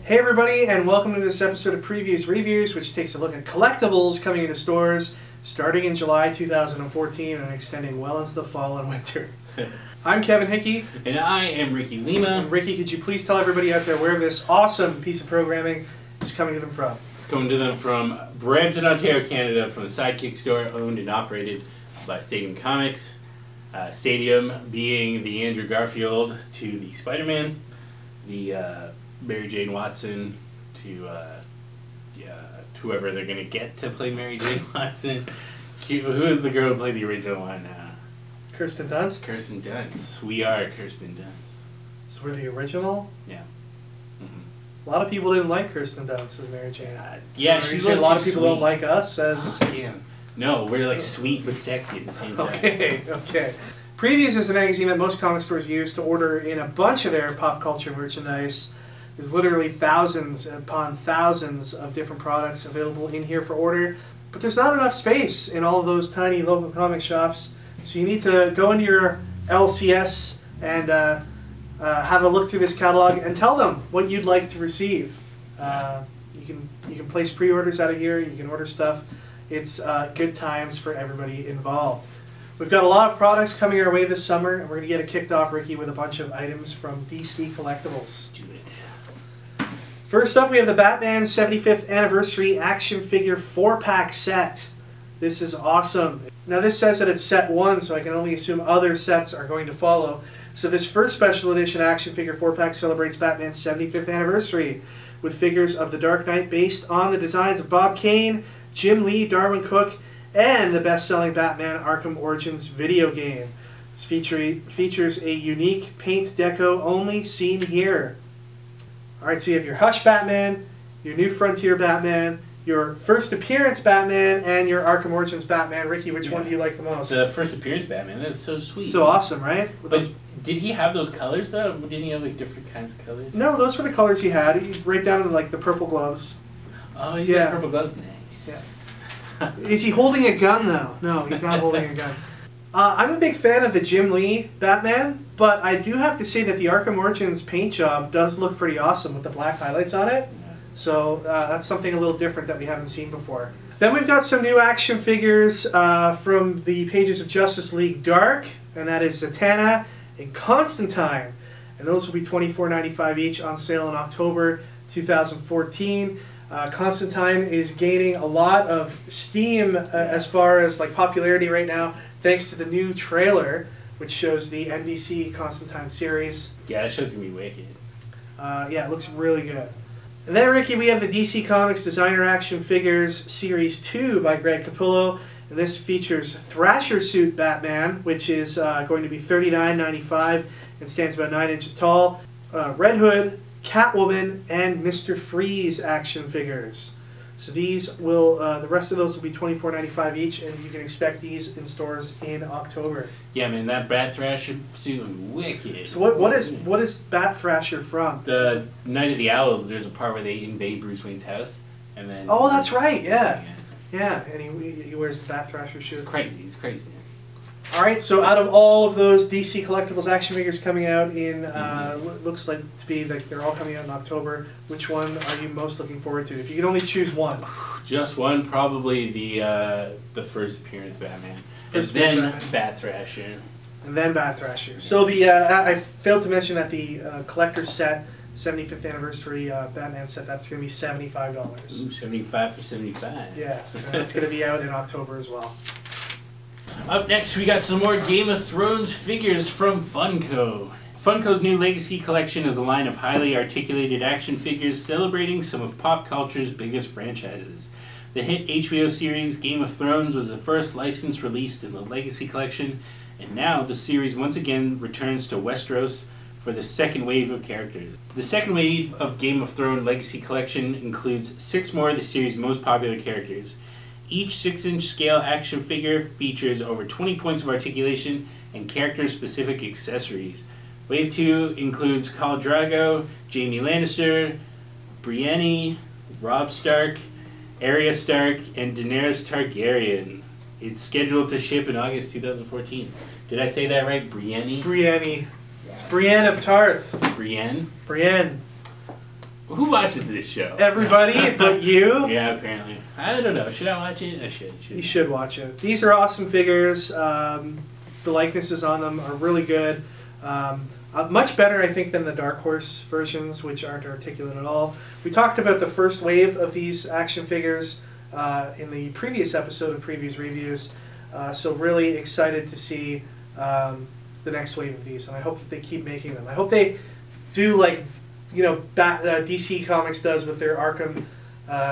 Hey everybody, and welcome to this episode of Previews Reviews, which takes a look at collectibles coming into stores starting in July 2014 and extending well into the fall and winter. I'm Kevin Hickey. And I am Ricky Lima. And Ricky, could you please tell everybody out there where this awesome piece of programming is coming to them from? It's coming to them from Brampton, Ontario, Canada, from the Sidekick store, owned and operated by Stadium Comics. Stadium being the Andrew Garfield to the Spider-Man, the Mary Jane Watson to whoever they're going to get to play Mary Jane Watson. Who is the girl who played the original one? Kirsten Dunst? Kirsten Dunst. We are Kirsten Dunst. So we're the original? Yeah. A lot of people didn't like Kirsten Dunst as Mary Jane. Yeah, so she's a lot of people sweet. don't like us as... Oh, damn. No, we're like sweet but sexy at the same time. Okay. Previews is a magazine that most comic stores use to order in a bunch of their pop culture merchandise. There's literally thousands upon thousands of different products available in here for order, but there's not enough space in all of those tiny local comic shops, so you need to go into your LCS and have a look through this catalog and tell them what you'd like to receive. You can place pre-orders out of here, you can order stuff. It's good times for everybody involved. We've got a lot of products coming our way this summer, and we're going to get it kicked off, Ricky, with a bunch of items from DC Collectibles. Do it. First up, we have the Batman 75th Anniversary Action Figure 4-pack set. This is awesome. Now this says that it's set 1, so I can only assume other sets are going to follow. So this first special edition action figure 4-pack celebrates Batman's 75th anniversary with figures of the Dark Knight based on the designs of Bob Kane, Jim Lee, Darwin Cook, and the best-selling Batman Arkham Origins video game. This features a unique paint deco only seen here. Alright, so you have your Hush Batman, your New Frontier Batman, your First Appearance Batman, and your Arkham Origins Batman. Ricky, which one do you like the most? The First Appearance Batman, that's so sweet. So awesome, right? But did he have those colors though? Didn't he have like different kinds of colors? No, those were the colors he had. Right down to like the purple gloves. Oh, yeah, purple gloves. Nice. Yeah. Is he holding a gun though? No, he's not holding a gun. I'm a big fan of the Jim Lee Batman, but I do have to say that the Arkham Origins paint job does look pretty awesome with the black highlights on it. So that's something a little different that we haven't seen before. Then we've got some new action figures from the pages of Justice League Dark, and that is Zatanna and Constantine. And those will be $24.95 each, on sale in October 2014. Constantine is gaining a lot of steam as far as like popularity right now, thanks to the new trailer, which shows the NBC Constantine series. Yeah, that show's gonna be wicked. Yeah, it looks really good. And then, Ricky, we have the DC Comics Designer Action Figures Series 2 by Greg Capullo. And this features Thrasher Suit Batman, which is going to be $39.95 and stands about 9 inches tall. Red Hood, Catwoman, and Mr. Freeze action figures. So these will, the rest of those will be $24.95 each, and you can expect these in stores in October. Yeah, man, that Bat Thrasher suit was wicked. So what is Bat Thrasher from? The Night of the Owls. There's a part where they invade Bruce Wayne's house, and then. Oh, that's right. Yeah. And he wears the Bat Thrasher shoe. It's crazy. It's craziness. All right, so out of all of those DC Collectibles action figures coming out in, looks like to be like they're all coming out in October, which one are you most looking forward to? If you could only choose one. Just one, probably the First Appearance Batman. First and then Batman. Bat Thrasher. And then Bat Thrasher. So the I failed to mention that the collector's set, 75th anniversary Batman set, that's going to be $75. Ooh, 75 for 75. Yeah, and it's going to be out in October as well. Up next, we got some more Game of Thrones figures from Funko. Funko's new Legacy collection is a line of highly articulated action figures celebrating some of pop culture's biggest franchises. The hit HBO series Game of Thrones was the first license released in the Legacy collection, and now the series once again returns to Westeros for the second wave of characters. The second wave of Game of Thrones Legacy collection includes 6 more of the series' most popular characters. Each 6-inch scale action figure features over 20 points of articulation and character-specific accessories. Wave 2 includes Khal Drogo, Jaime Lannister, Brienne, Robb Stark, Arya Stark, and Daenerys Targaryen. It's scheduled to ship in August 2014. Did I say that right? Brienne? Brienne. It's Brienne of Tarth. Brienne? Brienne. Who watches this show? Everybody but you. Yeah, apparently. I don't know. Should I watch it? I should. You should watch it. These are awesome figures. The likenesses on them are really good. Much better, I think, than the Dark Horse versions, which aren't articulate at all. We talked about the first wave of these action figures in the previous episode of previous reviews. So really excited to see the next wave of these, and I hope that they keep making them. I hope they do like, you know, DC Comics does with their Arkham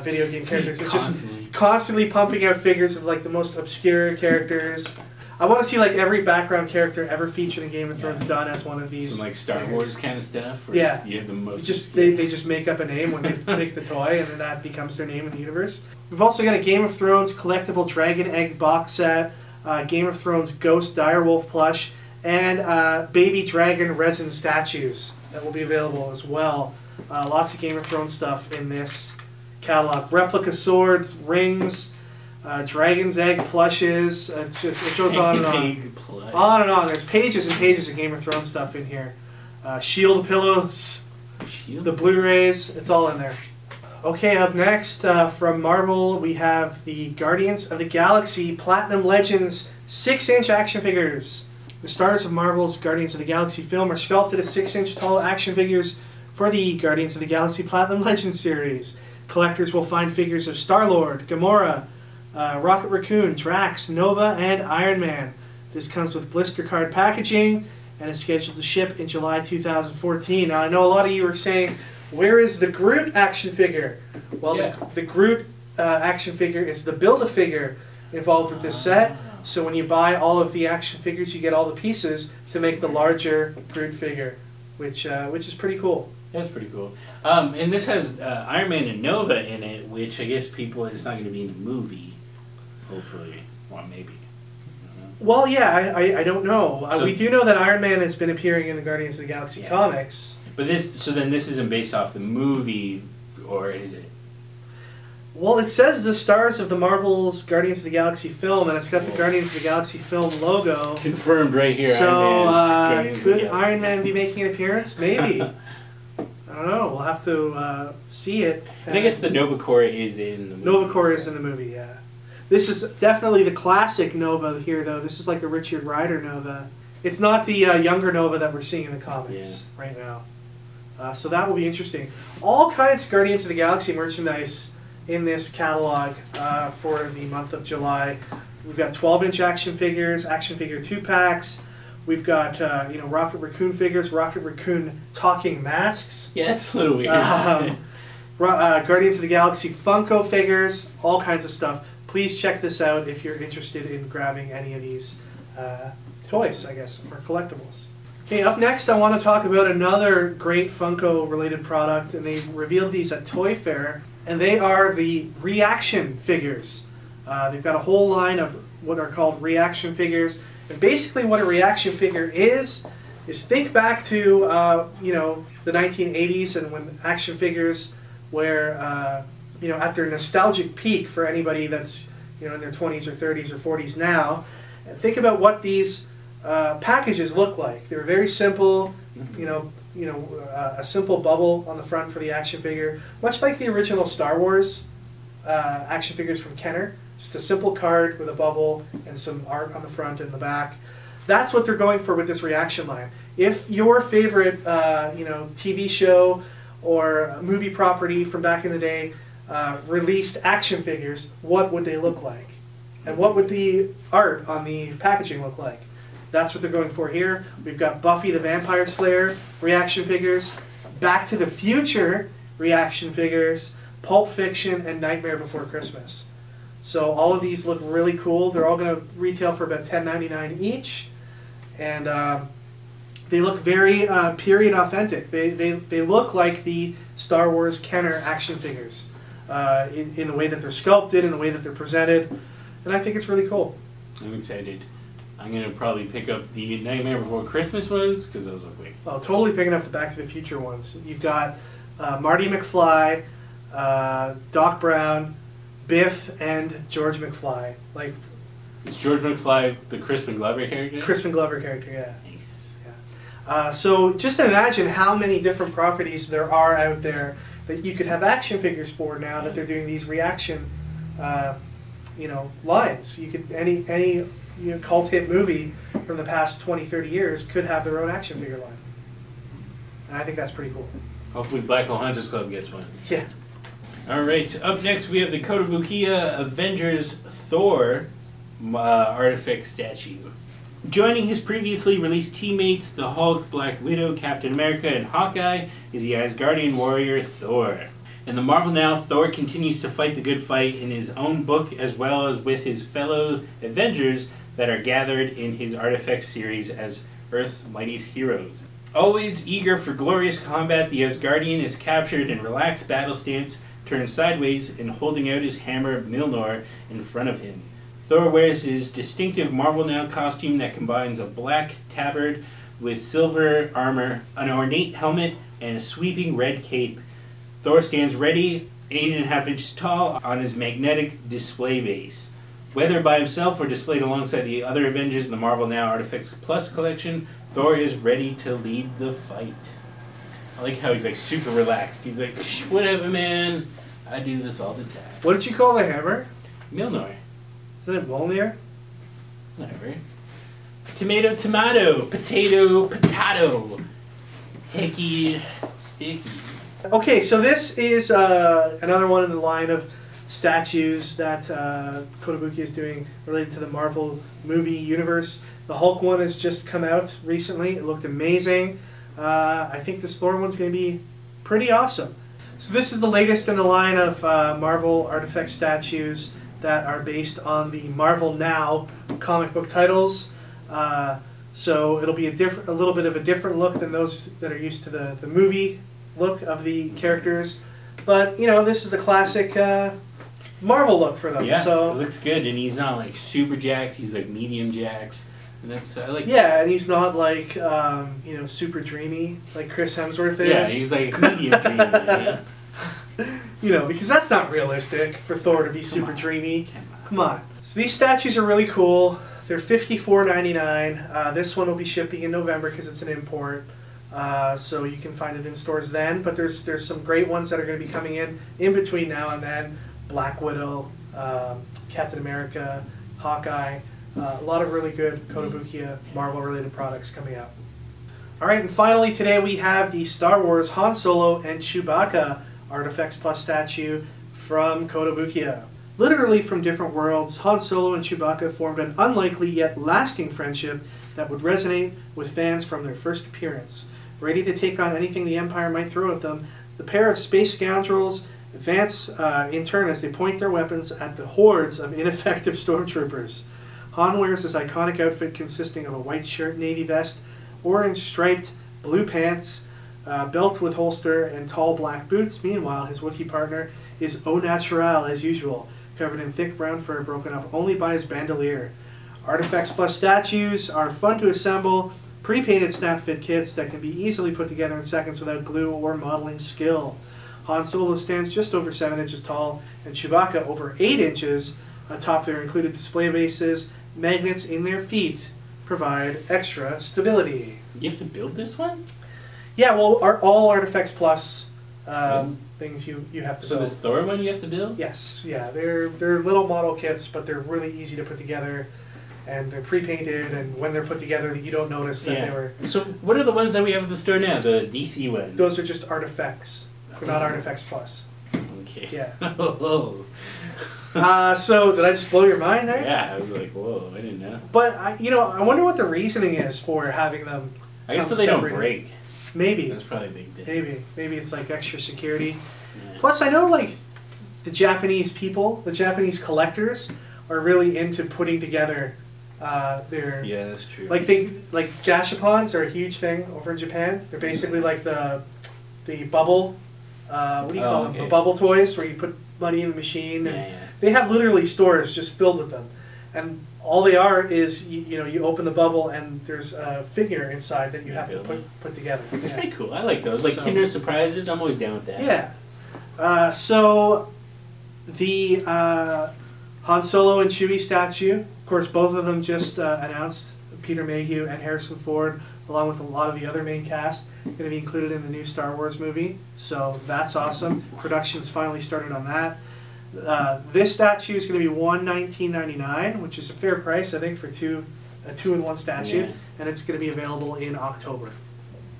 video game characters. It's just constantly pumping out figures of like the most obscure characters. I want to see like every background character ever featured in Game of Thrones done as one of these. Some like Star Wars kind of stuff. Yeah, you have the most. They just make up a name when they make the toy, and then that becomes their name in the universe. We've also got a Game of Thrones collectible Dragon Egg box set, Game of Thrones Ghost Direwolf plush, and baby dragon resin statues that will be available as well. Lots of Game of Thrones stuff in this catalog. Replica swords, rings, dragon's egg plushes. It goes on and on. On and on. There's pages and pages of Game of Thrones stuff in here. Shield pillows, the Blu-rays, it's all in there. Okay, up next from Marvel, we have the Guardians of the Galaxy Platinum Legends 6-inch action figures. The stars of Marvel's Guardians of the Galaxy film are sculpted as 6-inch tall action figures for the Guardians of the Galaxy Platinum Legends series. Collectors will find figures of Star-Lord, Gamora, Rocket Raccoon, Drax, Nova, and Iron Man. This comes with blister card packaging and is scheduled to ship in July 2014. Now, I know a lot of you are saying, where is the Groot action figure? Well, the Groot action figure is the Build-A-Figure involved with this set. So when you buy all of the action figures, you get all the pieces to make the larger Groot figure, which is pretty cool. That's pretty cool. And this has Iron Man and Nova in it, which I guess it's not going to be in the movie, hopefully. Well, maybe. Well, yeah, I don't know. We do know that Iron Man has been appearing in the Guardians of the Galaxy comics. But then this isn't based off the movie, or is it? Well, it says the stars of the Marvel's Guardians of the Galaxy film, and it's got the Guardians of the Galaxy film logo. Confirmed right here. So, could Iron Man be making an appearance? Maybe. I don't know. We'll have to see it. And I guess the Nova Corps is in the movie. Nova Corps is in the movie, yeah. This is definitely the classic Nova here, though. This is like a Richard Rider Nova. It's not the younger Nova that we're seeing in the comics right now. So that will be interesting. All kinds of Guardians of the Galaxy merchandise in this catalog for the month of July. We've got 12-inch action figures, action figure 2-packs. We've got Rocket Raccoon figures, Rocket Raccoon talking masks. Yeah, that's a little weird. Guardians of the Galaxy Funko figures, all kinds of stuff. Please check this out if you're interested in grabbing any of these toys, I guess, or collectibles. Okay, up next I want to talk about another great Funko-related product, and they revealed these at Toy Fair, and they are the reaction figures. They've got a whole line of what are called reaction figures, and basically what a reaction figure is think back to the 1980s and when action figures were at their nostalgic peak for anybody that's in their 20s or 30s or 40s now, and think about what these packages look like. They're very simple, a simple bubble on the front for the action figure, much like the original Star Wars action figures from Kenner. Just a simple card with a bubble and some art on the front and the back. That's what they're going for with this reaction line. If your favorite TV show or movie property from back in the day released action figures, what would they look like? And what would the art on the packaging look like? That's what they're going for here. We've got Buffy the Vampire Slayer reaction figures, Back to the Future reaction figures, Pulp Fiction, and Nightmare Before Christmas. So all of these look really cool. They're all going to retail for about $10.99 each. And they look very period authentic. They look like the Star Wars Kenner action figures in the way that they're sculpted, in the way that they're presented. And I think it's really cool. I'm excited. I'm going to probably pick up the Nightmare Before Christmas ones because those look great. Oh, totally picking up the Back to the Future ones. You've got Marty McFly, Doc Brown, Biff, and George McFly. Like, is George McFly the Crispin Glover character? Crispin Glover character, yeah. Nice. Yeah. So just imagine how many different properties there are out there that you could have action figures for now that they're doing these reaction, lines. You could any cult hit movie from the past 20, 30 years could have their own action figure line. And I think that's pretty cool. Hopefully Black Hole Hunters Club gets one. Yeah. Alright, up next we have the Kotobukiya Avengers Thor ArtFx statue. Joining his previously released teammates, the Hulk, Black Widow, Captain America, and Hawkeye, is the Asgardian warrior Thor. In the Marvel Now, Thor continues to fight the good fight in his own book as well as with his fellow Avengers that are gathered in his ArtFx series as Earth's mightiest heroes. Always eager for glorious combat, the Asgardian is captured in relaxed battle stance, turned sideways, and holding out his hammer Mjolnir in front of him. Thor wears his distinctive Marvel Now costume that combines a black tabard with silver armor, an ornate helmet, and a sweeping red cape. Thor stands ready, 8.5 inches tall, on his magnetic display base. Whether by himself or displayed alongside the other Avengers in the Marvel Now ArtFx Plus collection, Thor is ready to lead the fight. I like how he's like super relaxed. He's like, whatever, man. I do this all the time. What did you call the hammer? Mjolnir. Isn't it Mjolnir? Whatever. Tomato, tomato. Potato, potato. Hickey, sticky. Okay, so this is another one in the line of statues that Kotobukiya is doing related to the Marvel movie universe. The Hulk one has just come out recently. It looked amazing. I think this Thor one's going to be pretty awesome. So this is the latest in the line of Marvel ArtFx statues that are based on the Marvel Now comic book titles. So it'll be a little bit of a different look than those that are used to the movie look of the characters. But, this is a classic Marvel look for them. Yeah, so it looks good, and he's not like super jacked, he's like medium jacked. And that's, I like. Yeah, and he's not like, super dreamy like Chris Hemsworth is. Yeah, he's like medium dreamy. Yeah. Because that's not realistic for Thor to be super dreamy. Come on. So these statues are really cool. They're $54.99. This one will be shipping in November because it's an import. So you can find it in stores then. But there's some great ones that are going to be coming in between now and then. Black Widow, Captain America, Hawkeye. A lot of really good Kotobukiya Marvel-related products coming out. Alright, and finally today we have the Star Wars Han Solo and Chewbacca ArtFx Plus statue from Kotobukiya. Literally from different worlds, Han Solo and Chewbacca formed an unlikely yet lasting friendship that would resonate with fans from their first appearance. Ready to take on anything the Empire might throw at them, the pair of space scoundrels advance in turn as they point their weapons at the hordes of ineffective stormtroopers. Han wears his iconic outfit consisting of a white shirt, navy vest, orange striped blue pants, belt with holster, and tall black boots. Meanwhile, his Wookiee partner is au naturel as usual, covered in thick brown fur broken up only by his bandolier. ArtFx Plus statues are fun to assemble, pre-painted snap-fit kits that can be easily put together in seconds without glue or modeling skill. Han Solo stands just over 7 inches tall, and Chewbacca over 8 inches. Atop their included display bases, magnets in their feet provide extra stability. You have to build this one? Yeah, well, all ArtFx Plus things you have to build. So this Thor one you have to build? Yes, yeah. They're little model kits, but they're really easy to put together. And they're pre-painted, and when they're put together, you don't notice that they were... So what are the ones that we have at the store now, the DC ones? Those are just ArtFx. They're not ArtFx Plus. Okay. Yeah. Oh. So, did I just blow your mind there? Yeah, I was like, whoa, I didn't know. But, I wonder what the reasoning is for having them I guess so they don't break. Maybe. That's probably a big thing. Maybe it's like extra security. Yeah. Plus, I know, like, the Japanese people, the Japanese collectors, are really into putting together their... Yeah, that's true. Like, gashapons are a huge thing over in Japan. They're basically like the bubble... what do you call them? The bubble toys where you put money in the machine. And they have literally stores just filled with them. And all they are is, you open the bubble and there's a figure inside that you have to put together. It's pretty cool. I like those. Like Kinder Surprises, I'm always down with that. Yeah. So the Han Solo and Chewie statue, of course, both of them just announced. Peter Mayhew and Harrison Ford along with a lot of the other main cast, going to be included in the new Star Wars movie. So that's awesome. Production's finally started on that. This statue is going to be $119.99, which is a fair price, I think, for a two-in-one statue, and it's going to be available in October.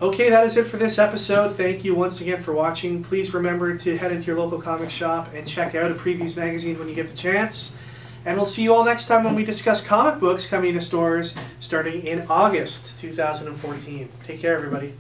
Okay, that is it for this episode. Thank you once again for watching. Please remember to head into your local comic shop and check out a Previews magazine when you get the chance. And we'll see you all next time when we discuss comic books coming to stores starting in August 2014. Take care, everybody.